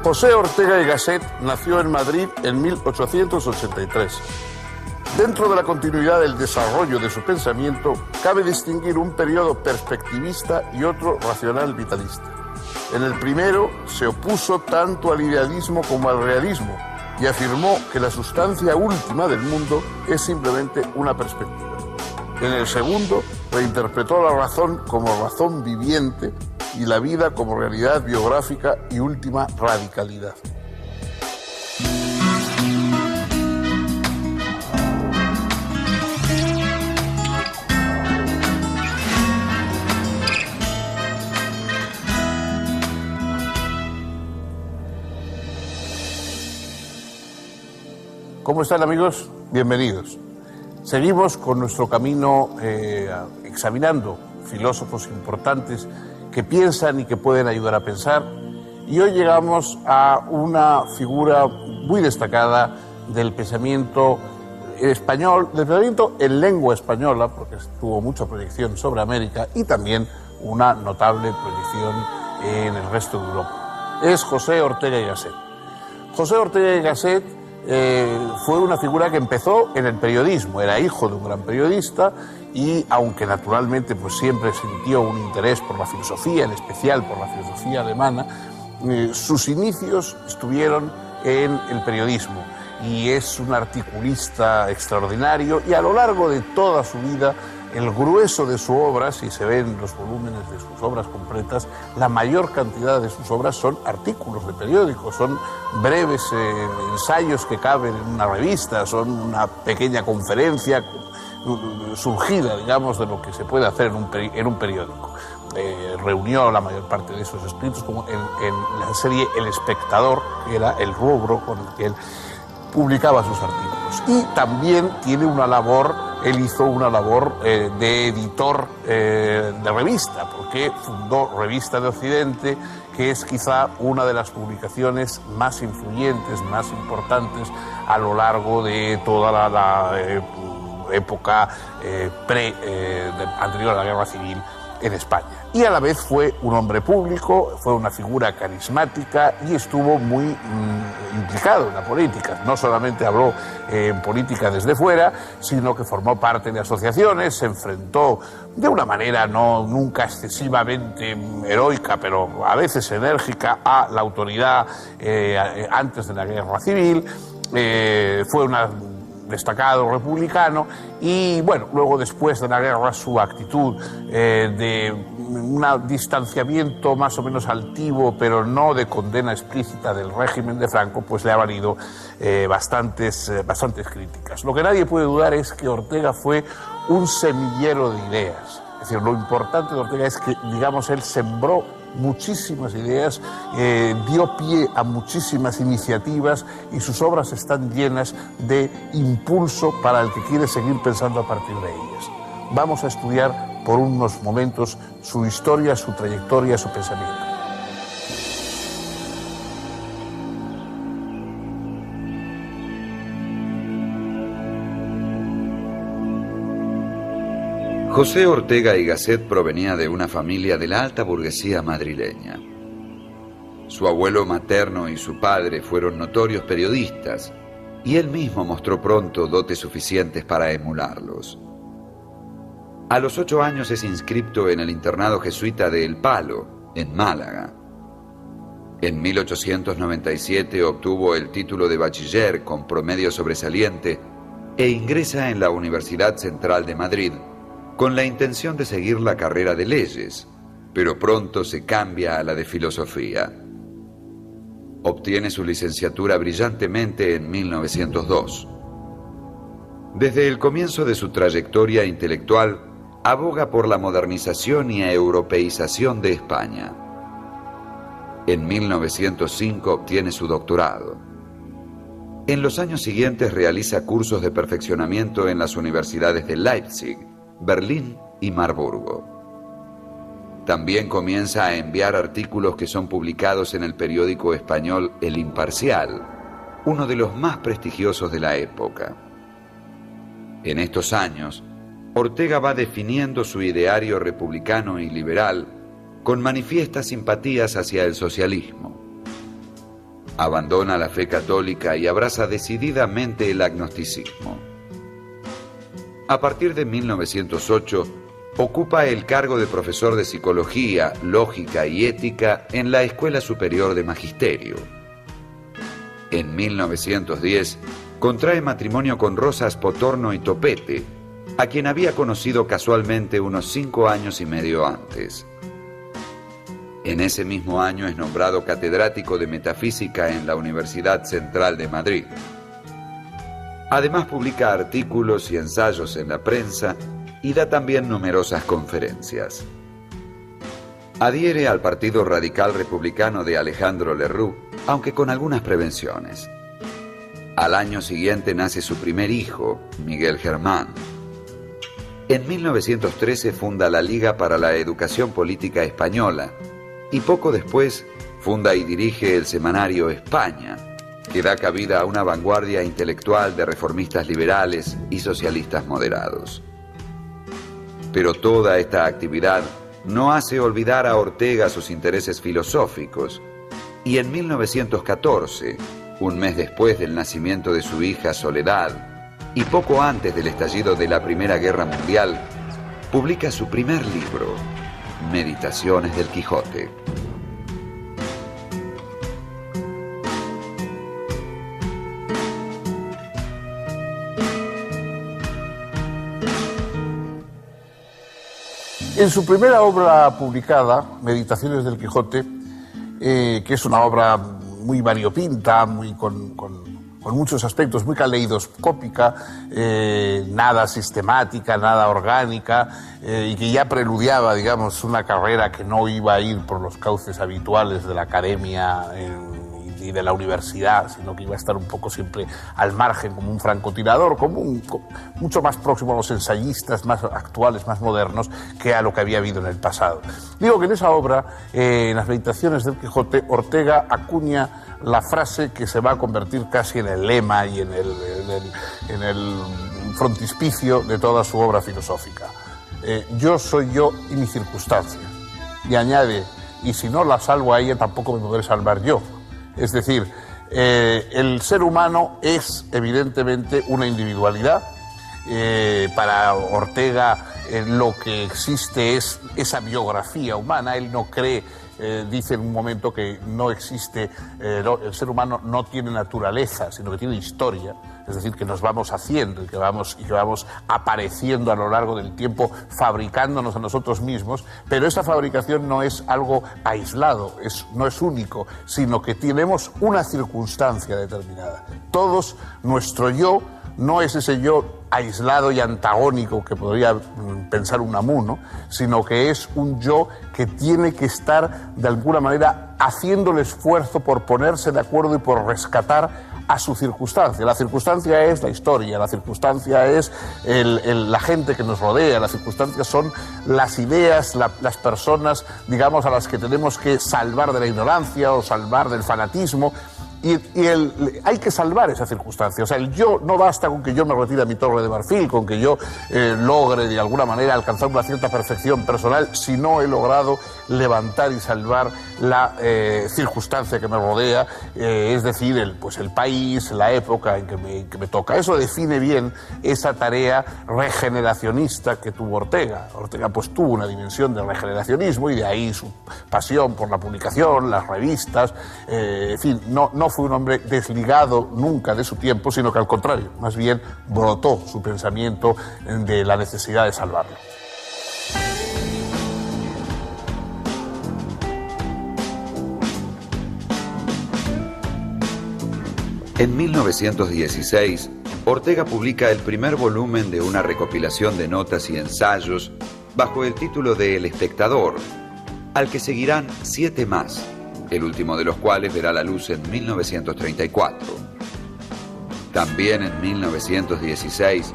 José Ortega y Gasset nació en Madrid en 1883. Dentro de la continuidad del desarrollo de su pensamiento, cabe distinguir un periodo perspectivista y otro racional vitalista. En el primero se opuso tanto al idealismo como al realismo y afirmó que la sustancia última del mundo es simplemente una perspectiva. En el segundo reinterpretó la razón como razón viviente y la vida como realidad biográfica y última radicalidad. ¿Cómo están, amigos? Bienvenidos. Seguimos con nuestro camino examinando filósofos importantes que piensan y que pueden ayudar a pensar. Y hoy llegamos a una figura muy destacada del pensamiento español, del pensamiento en lengua española, porque tuvo mucha proyección sobre América y también una notable proyección en el resto de Europa. Es José Ortega y Gasset. José Ortega y Gasset fue una figura que empezó en el periodismo, era hijo de un gran periodista y aunque naturalmente pues siempre sintió un interés por la filosofía, en especial por la filosofía alemana, sus inicios estuvieron en el periodismo y es un articulista extraordinario y a lo largo de toda su vida el grueso de su obra, si se ven los volúmenes de sus obras completas, la mayor cantidad de sus obras son artículos de periódicos, son breves ensayos que caben en una revista, son una pequeña conferencia surgida, digamos, de lo que se puede hacer en un periódico. Reunió la mayor parte de esos escritos como en la serie El Espectador, que era el rubro con el que él publicaba sus artículos. Y también tiene una labor, él hizo una labor de editor de revista, porque fundó Revista de Occidente, que es quizá una de las publicaciones más influyentes, más importantes a lo largo de toda la época anterior a la Guerra Civil en España. Y a la vez fue un hombre público, fue una figura carismática y estuvo muy implicado en la política. No solamente habló en política desde fuera, sino que formó parte de asociaciones, se enfrentó de una manera nunca excesivamente heroica, pero a veces enérgica, a la autoridad antes de la Guerra Civil. Fue un destacado republicano y bueno, luego después de la guerra su actitud de un distanciamiento más o menos altivo pero no de condena explícita del régimen de Franco pues le ha valido bastantes críticas. Lo que nadie puede dudar es que Ortega fue un semillero de ideas, es decir, lo importante de Ortega es que, digamos, él sembró muchísimas ideas, dio pie a muchísimas iniciativas y sus obras están llenas de impulso para el que quiere seguir pensando a partir de ellas. Vamos a estudiar por unos momentos su historia, su trayectoria, su pensamiento. José Ortega y Gasset provenía de una familia de la alta burguesía madrileña. Su abuelo materno y su padre fueron notorios periodistas y él mismo mostró pronto dotes suficientes para emularlos. A los 8 años es inscripto en el internado jesuita de El Palo, en Málaga. En 1897 obtuvo el título de bachiller con promedio sobresaliente e ingresa en la Universidad Central de Madrid con la intención de seguir la carrera de leyes, pero pronto se cambia a la de filosofía. Obtiene su licenciatura brillantemente en 1902. Desde el comienzo de su trayectoria intelectual, aboga por la modernización y europeización de España. En 1905 obtiene su doctorado. En los años siguientes realiza cursos de perfeccionamiento en las universidades de Leipzig, Berlín y Marburgo. También comienza a enviar artículos que son publicados en el periódico español El Imparcial, uno de los más prestigiosos de la época. En estos años, Ortega va definiendo su ideario republicano y liberal con manifiestas simpatías hacia el socialismo. Abandona la fe católica y abraza decididamente el agnosticismo. A partir de 1908, ocupa el cargo de profesor de Psicología, Lógica y Ética en la Escuela Superior de Magisterio. En 1910, contrae matrimonio con Rosa Spotorno y Topete, a quien había conocido casualmente unos 5 años y medio antes. En ese mismo año es nombrado catedrático de Metafísica en la Universidad Central de Madrid. Además publica artículos y ensayos en la prensa y da también numerosas conferencias. Adhiere al Partido Radical Republicano de Alejandro Lerroux, aunque con algunas prevenciones. Al año siguiente nace su primer hijo, Miguel Germán. En 1913 funda la Liga para la Educación Política Española y poco después funda y dirige el semanario España, que da cabida a una vanguardia intelectual de reformistas liberales y socialistas moderados. Pero toda esta actividad no hace olvidar a Ortega sus intereses filosóficos, y en 1914, un mes después del nacimiento de su hija Soledad, y poco antes del estallido de la Primera Guerra Mundial, publica su primer libro, Meditaciones del Quijote. En su primera obra publicada, Meditaciones del Quijote, que es una obra muy variopinta, con muchos aspectos, muy caleidoscópica, nada sistemática, nada orgánica, y que ya preludiaba, digamos, una carrera que no iba a ir por los cauces habituales de la academia y de la universidad, sino que iba a estar un poco siempre al margen, como un francotirador, mucho más próximo a los ensayistas más actuales, más modernos, que a lo que había habido en el pasado. Digo que en esa obra, en las Meditaciones del Quijote, Ortega acuña la frase que se va a convertir casi en el lema y en el frontispicio de toda su obra filosófica. Yo soy yo y mi circunstancia. Y añade, y si no la salvo a ella, tampoco me podré salvar yo. Es decir, el ser humano es evidentemente una individualidad. Para Ortega lo que existe es esa biografía humana. Él no cree, dice en un momento que no existe, el ser humano no tiene naturaleza, sino que tiene historia. Es decir, que nos vamos haciendo y que vamos apareciendo a lo largo del tiempo, fabricándonos a nosotros mismos, pero esa fabricación no es algo aislado, no es único, sino que tenemos una circunstancia determinada. Todos, nuestro yo no es ese yo aislado y antagónico que podría pensar Unamuno, sino que es un yo que tiene que estar de alguna manera haciendo el esfuerzo por ponerse de acuerdo y por rescatar a su circunstancia. La circunstancia es la historia, la circunstancia es la gente que nos rodea, las circunstancias son las ideas, las personas, digamos, a las que tenemos que salvar de la ignorancia o salvar del fanatismo. Y hay que salvar esa circunstancia. O sea, el yo no basta con que yo me retire a mi torre de marfil, con que yo logre de alguna manera alcanzar una cierta perfección personal, si no he logrado levantar y salvar la circunstancia que me rodea, es decir, el país, la época en que me toca. Eso define bien esa tarea regeneracionista que tuvo Ortega. Ortega pues tuvo una dimensión de regeneracionismo y de ahí su pasión por la publicación, las revistas, en fin, no fue un hombre desligado nunca de su tiempo, sino que al contrario, más bien brotó su pensamiento de la necesidad de salvarlo. En 1916, Ortega publica el primer volumen de una recopilación de notas y ensayos bajo el título de El Espectador, al que seguirán 7 más, el último de los cuales verá la luz en 1934. También en 1916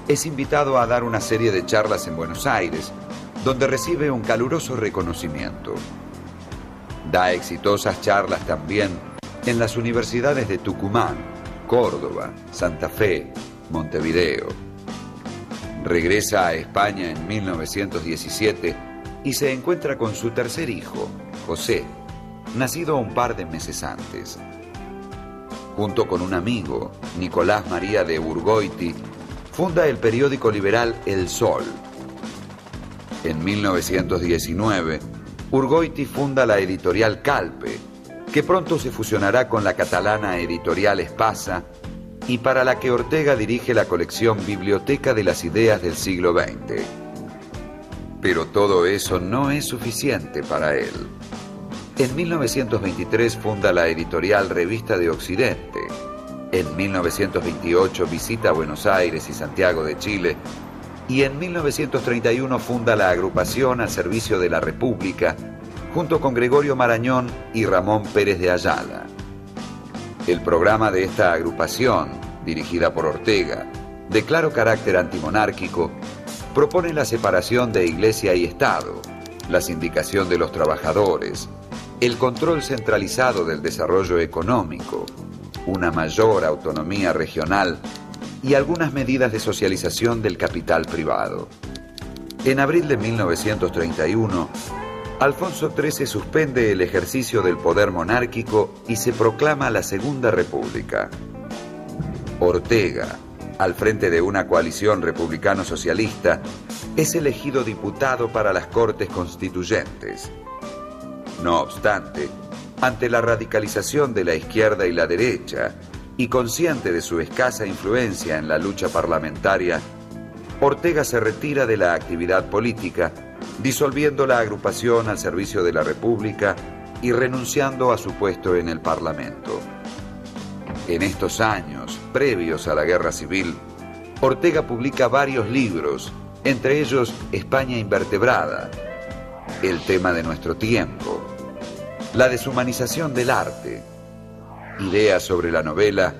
es invitado a dar una serie de charlas en Buenos Aires, donde recibe un caluroso reconocimiento. Da exitosas charlas también en las universidades de Tucumán, Córdoba, Santa Fe, Montevideo. Regresa a España en 1917 y se encuentra con su tercer hijo, José, nacido un par de meses antes. junto con un amigo, Nicolás María de Urgoiti, funda el periódico liberal El Sol. En 1919, Urgoiti funda la editorial Calpe, que pronto se fusionará con la catalana editorial Espasa y para la que Ortega dirige la colección Biblioteca de las Ideas del siglo XX. Pero todo eso no es suficiente para él. En 1923 funda la editorial Revista de Occidente. En 1928 visita Buenos Aires y Santiago de Chile. Y en 1931 funda la agrupación al servicio de la República, junto con Gregorio Marañón y Ramón Pérez de Ayala. El programa de esta agrupación, dirigida por Ortega, de claro carácter antimonárquico, propone la separación de Iglesia y Estado, la sindicación de los trabajadores, el control centralizado del desarrollo económico, una mayor autonomía regional y algunas medidas de socialización del capital privado. En abril de 1931, Alfonso XIII suspende el ejercicio del poder monárquico y se proclama la Segunda República. Ortega, al frente de una coalición republicano-socialista, es elegido diputado para las Cortes Constituyentes. No obstante, ante la radicalización de la izquierda y la derecha, y consciente de su escasa influencia en la lucha parlamentaria, Ortega se retira de la actividad política, disolviendo la agrupación al servicio de la República y renunciando a su puesto en el Parlamento. En estos años, previos a la Guerra Civil, Ortega publica varios libros, entre ellos España invertebrada, El tema de nuestro tiempo, La deshumanización del arte, Ideas sobre la novela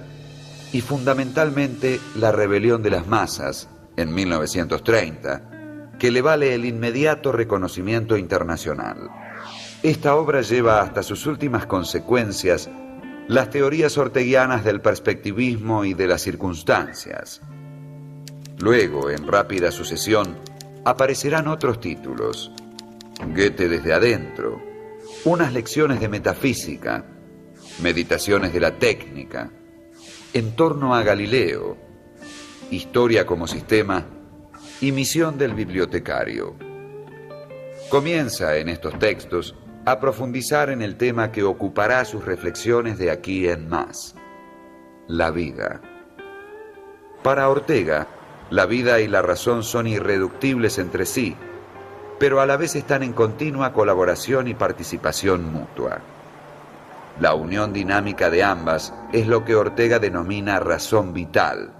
y fundamentalmente La rebelión de las masas, en 1930, que le vale el inmediato reconocimiento internacional. Esta obra lleva hasta sus últimas consecuencias las teorías orteguianas del perspectivismo y de las circunstancias. Luego, en rápida sucesión, aparecerán otros títulos: Goethe desde adentro, Unas lecciones de metafísica, Meditaciones de la técnica, En torno a Galileo, Historia como sistema y Misión del bibliotecario. Comienza en estos textos a profundizar en el tema que ocupará sus reflexiones de aquí en más: la vida. Para Ortega, la vida y la razón son irreductibles entre sí, pero a la vez están en continua colaboración y participación mutua. La unión dinámica de ambas es lo que Ortega denomina razón vital.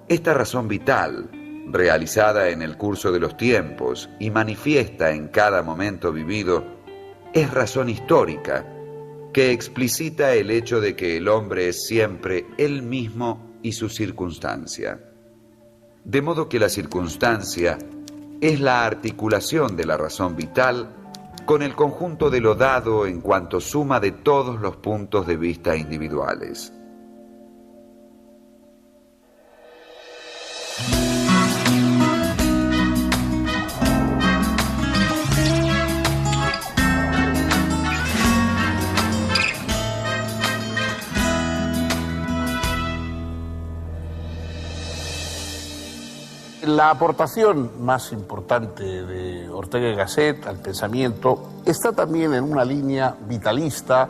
Esta razón vital, realizada en el curso de los tiempos y manifiesta en cada momento vivido, es razón histórica, que explicita el hecho de que el hombre es siempre él mismo y su circunstancia. De modo que la circunstancia es la articulación de la razón vital con el conjunto de lo dado en cuanto suma de todos los puntos de vista individuales. La aportación más importante de Ortega y Gasset al pensamiento está también en una línea vitalista,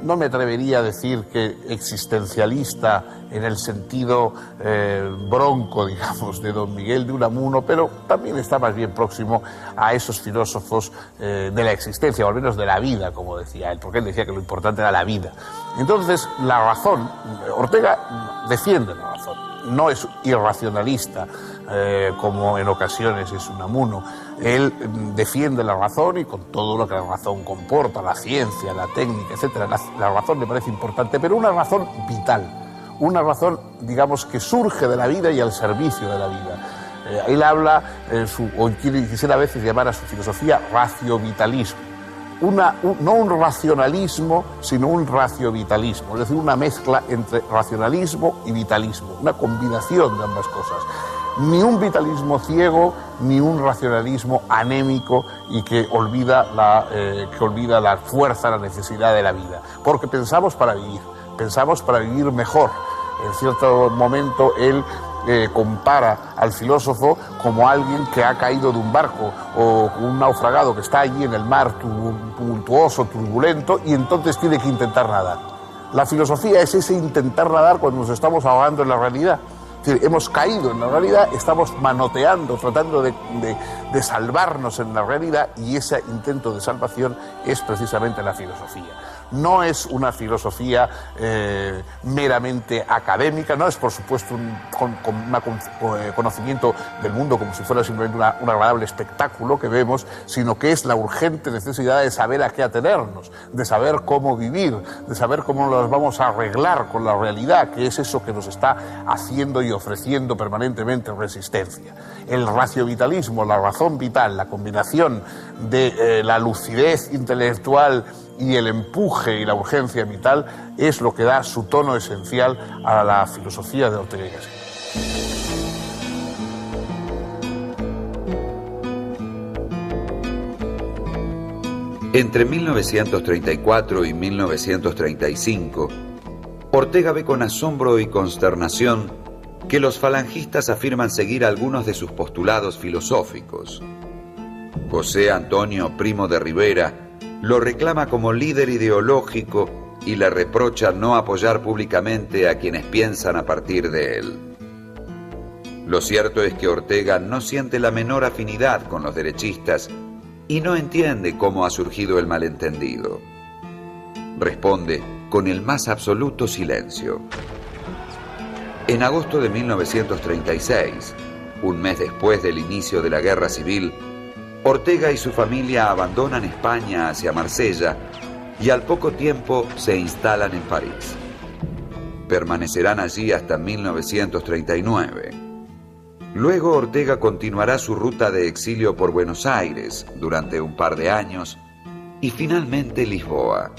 no me atrevería a decir que existencialista en el sentido bronco, digamos, de don Miguel de Unamuno, pero también está más bien próximo a esos filósofos de la existencia, o al menos de la vida, como decía él, porque él decía que lo importante era la vida. Entonces, la razón, Ortega defiende la razón, no es irracionalista, como en ocasiones es Unamuno. Él defiende la razón y con todo lo que la razón comporta, la ciencia, la técnica, etc. La razón le parece importante, pero una razón vital, una razón, digamos, que surge de la vida y al servicio de la vida. Él habla, o quisiera a veces llamar a su filosofía raciovitalismo. No un racionalismo, sino un raciovitalismo, es decir, una mezcla entre racionalismo y vitalismo, una combinación de ambas cosas. Ni un vitalismo ciego, ni un racionalismo anémico y que olvida la fuerza, la necesidad de la vida. Porque pensamos para vivir, pensamos para vivir mejor. En cierto momento él compara al filósofo como alguien que ha caído de un barco o un naufragado que está allí en el mar tumultuoso, turbulento, y entonces tiene que intentar nadar. La filosofía es ese intentar nadar cuando nos estamos ahogando en la realidad. Es decir, hemos caído en la realidad, estamos manoteando, tratando de salvarnos en la realidad, y ese intento de salvación es precisamente la filosofía. No es una filosofía meramente académica, no es por supuesto un conocimiento del mundo como si fuera simplemente un agradable espectáculo que vemos, sino que es la urgente necesidad de saber a qué atenernos, de saber cómo vivir, de saber cómo nos vamos a arreglar con la realidad, que es eso que nos está haciendo y ofreciendo permanentemente resistencia. El raciovitalismo, la razón vital, la combinación de la lucidez intelectual y el empuje y la urgencia vital es lo que da su tono esencial a la filosofía de Ortega y Gasset. Entre 1934 y 1935, Ortega ve con asombro y consternación que los falangistas afirman seguir algunos de sus postulados filosóficos. José Antonio Primo de Rivera lo reclama como líder ideológico y le reprocha no apoyar públicamente a quienes piensan a partir de él. Lo cierto es que Ortega no siente la menor afinidad con los derechistas y no entiende cómo ha surgido el malentendido. Responde con el más absoluto silencio. En agosto de 1936, un mes después del inicio de la Guerra Civil, Ortega y su familia abandonan España hacia Marsella y al poco tiempo se instalan en París. Permanecerán allí hasta 1939. Luego Ortega continuará su ruta de exilio por Buenos Aires durante un par de años y finalmente Lisboa.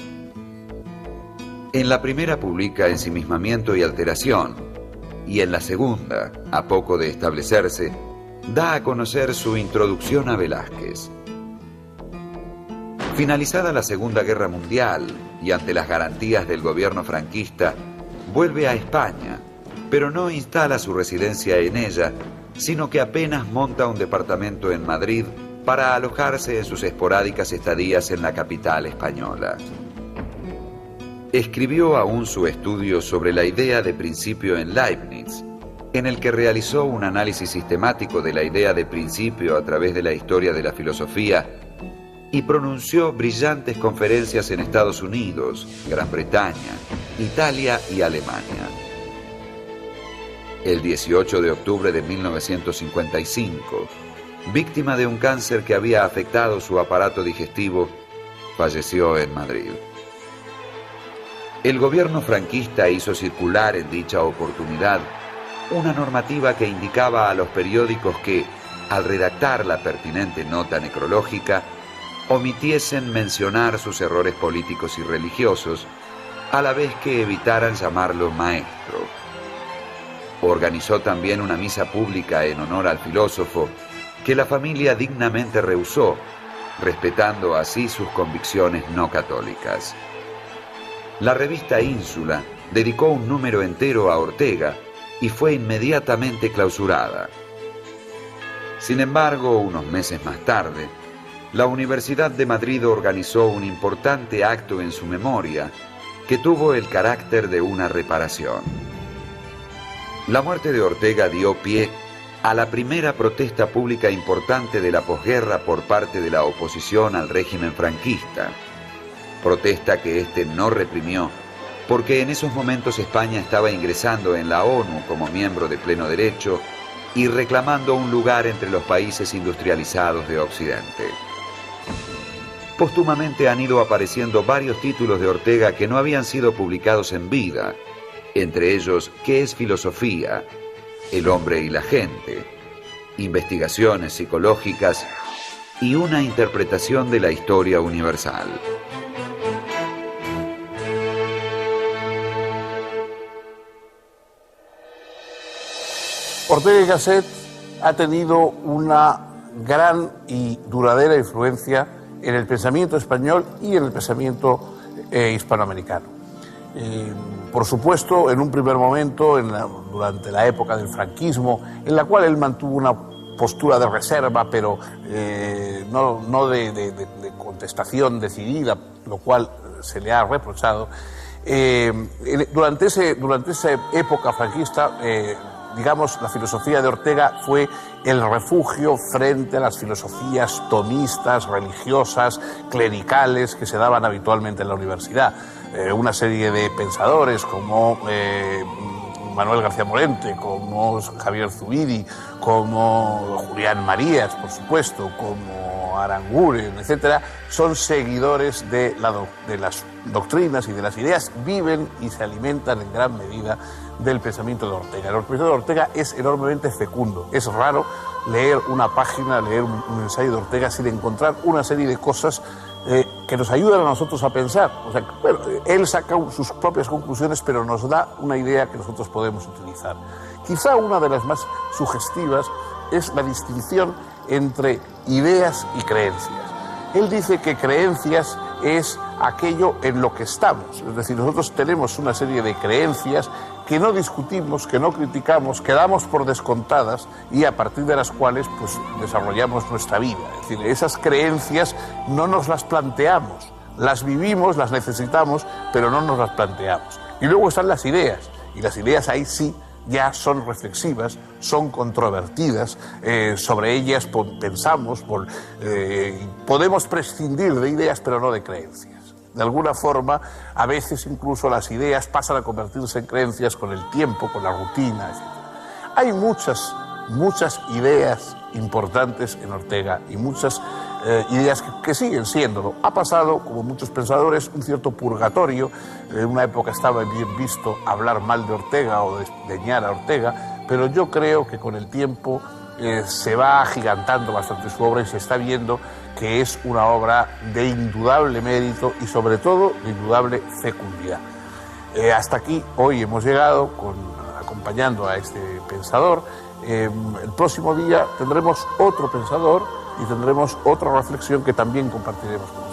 En la primera publica Ensimismamiento y alteración, y en la segunda, a poco de establecerse, da a conocer su introducción a Velázquez. Finalizada la Segunda Guerra Mundial y ante las garantías del gobierno franquista, vuelve a España, pero no instala su residencia en ella, sino que apenas monta un departamento en Madrid para alojarse en sus esporádicas estadías en la capital española. Escribió aún su estudio sobre la idea de principio en Leibniz, en el que realizó un análisis sistemático de la idea de principio a través de la historia de la filosofía y pronunció brillantes conferencias en Estados Unidos, Gran Bretaña, Italia y Alemania. El 18 de octubre de 1955, víctima de un cáncer que había afectado su aparato digestivo, falleció en Madrid. El gobierno franquista hizo circular en dicha oportunidad una normativa que indicaba a los periódicos que, al redactar la pertinente nota necrológica, omitiesen mencionar sus errores políticos y religiosos, a la vez que evitaran llamarlo maestro. Organizó también una misa pública en honor al filósofo, que la familia dignamente rehusó, respetando así sus convicciones no católicas. La revista Ínsula dedicó un número entero a Ortega y fue inmediatamente clausurada. Sin embargo, unos meses más tarde, la Universidad de Madrid organizó un importante acto en su memoria que tuvo el carácter de una reparación. La muerte de Ortega dio pie a la primera protesta pública importante de la posguerra por parte de la oposición al régimen franquista, protesta que éste no reprimió, porque en esos momentos España estaba ingresando en la ONU como miembro de pleno derecho y reclamando un lugar entre los países industrializados de Occidente. Póstumamente han ido apareciendo varios títulos de Ortega que no habían sido publicados en vida, entre ellos ¿Qué es filosofía?, El hombre y la gente, Investigaciones psicológicas y una interpretación de la historia universal. Ortega y Gasset ha tenido una gran y duradera influencia en el pensamiento español y en el pensamiento hispanoamericano. Por supuesto, en un primer momento, durante la época del franquismo, en la cual él mantuvo una postura de reserva, pero no de contestación decidida, lo cual se le ha reprochado. Durante esa época franquista, digamos, la filosofía de Ortega fue el refugio frente a las filosofías tomistas, religiosas, clericales que se daban habitualmente en la universidad. Una serie de pensadores como Manuel García Morente, como Javier Zubiri, como Julián Marías, por supuesto, como Aranguren, etcétera, son seguidores de las doctrinas y de las ideas, viven y se alimentan en gran medida del pensamiento de Ortega. El pensamiento de Ortega es enormemente fecundo. Es raro leer una página, leer un ensayo de Ortega sin encontrar una serie de cosas que nos ayudan a nosotros a pensar. O sea, bueno, él saca sus propias conclusiones, pero nos da una idea que nosotros podemos utilizar. Quizá una de las más sugestivas es la distinción entre ideas y creencias. Él dice que creencias es aquello en lo que estamos. Es decir, nosotros tenemos una serie de creencias que no discutimos, que no criticamos, que damos por descontadas y a partir de las cuales pues, desarrollamos nuestra vida. Es decir, esas creencias no nos las planteamos, las vivimos, las necesitamos, pero no nos las planteamos. Y luego están las ideas, y las ideas ahí sí ya son reflexivas, son controvertidas, sobre ellas pensamos, podemos prescindir de ideas, pero no de creencias. De alguna forma, a veces incluso las ideas pasan a convertirse en creencias con el tiempo, con la rutina, etc. Hay muchas ideas importantes en Ortega y muchas ideas que siguen siéndolo. Ha pasado, como muchos pensadores, un cierto purgatorio. En una época estaba bien visto hablar mal de Ortega o desdeñar a Ortega, pero yo creo que con el tiempo se va agigantando bastante su obra y se está viendo que es una obra de indudable mérito y sobre todo de indudable fecundidad. Hasta aquí hoy hemos llegado acompañando a este pensador. El próximo día tendremos otro pensador y tendremos otra reflexión que también compartiremos con